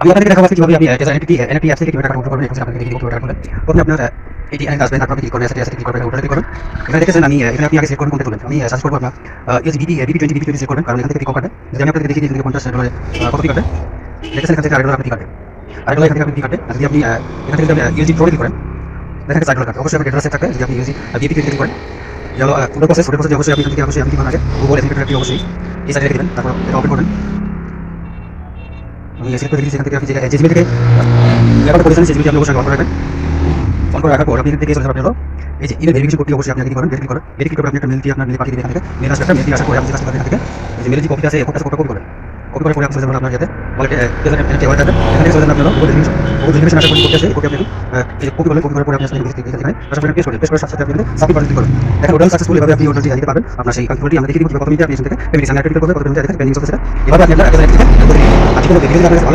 আমি আপনাদেরকে দেখাবো আজকে কিভাবে আপনি এনএফটি অ্যাপস থেকে কিভাবে টাকা উইথড্র করবেন এখন আপনাদেরকে দেখিয়ে কিভাবে টাকা করবেন। প্রথমে আপনার এটি এখানে আসবেন, তারপর আপনি ক্লিক করবেন, অ্যাসেটে ক্লিক করবেন, ওটাতে ক্লিক করবেন। এখানে দেখেছেন আমি এখানে আপনি আগে সিলেক্ট করবেন কোনটা করবেন। আমি সার্চ করব আপনার বিপি20 সিলেক্ট করবেন, কারণ এখান থেকে কম কাটবে। যদি আমি আপনাদের দেখিয়ে দিই $50 কত ফি কাটবে, দেখেছেন এখান থেকে $8 আপনি কাটবে, $8 এখান থেকে আপনি কাটবে। আর যদি আপনি এখান থেকে যদি ইউজি প্রো ক্লিক করেন, দেখেন $4 কাটবে। অবশ্যই আপনার ডেটা সেট থাকবে। যদি আপনি ইউজি বিপি20 ক্লিক করেন, গেলো ফুড প্রসেস অবশ্যই আপনি এখান থেকে অবশ্যই আপনি কি আগে গুগল এসিপিটি অবশ্যই এই সাইডে রেখে দিবেন, তারপর এটা ওপেন করবেন। আমি সিলেক্ট করে দিয়েছি, এখান থেকে আপনি যে জিমেল থেকে ব্যবহার করেছেন সেই জিমেলটি আপনি অবশ্যই অন করে রাখবেন। অন করে রাখার পর আপনি এখান থেকে চলে যাবেন হলো এই যে ইমেল ভেরিফিকেশন কোডটি অবশ্যই আপনি কি করেন, ভেরিফাই করেন। ভেরিফাই করে আপনি একটা মেইল দিয়ে আপনার মেইলে পাঠিয়ে দিবেন। এখান থেকে মেইল আসবে, একটা মেইল আসার পরে আপনি কাজ করবেন এখান থেকে এই যে মেইলের যে কপিটা আছে কোডটা কপি করবেন। কপি করার পরে আপনি চলে যাবেন আপনার ইয়াতে ওয়ালেটে এনএফটি ওয়ালেট আছে, এখান থেকে চলে যাবেন আপনার গুগল ভেরিফিকেশন আসার পরে কোডটি আছে, এই কোডটি আপনি এই যে কপি করার পরে আপনি আসলে এখানে আসার পরে পেস্ট করার সাথে আপনি সাবমিট বাটন ক্লিক করবেন। দেখেন ওটা সাকসেসফুল। এভাবে আপনি অর্ডারটি দিতে পারবেন। আপনার সেই কনফিগারেশনটি আমরা দেখিয়ে দিব কত মিনিটে আপনি এখান থেকে পেমেন্ট সামনে অ্যাক্টিভেট করবেন, কত মিনিটে দেখেন পেন্ডিং চলছে। এভাবে আপনি আপনার এখানে করে দিবেন। আর কোনো ভিডিও আপনাদের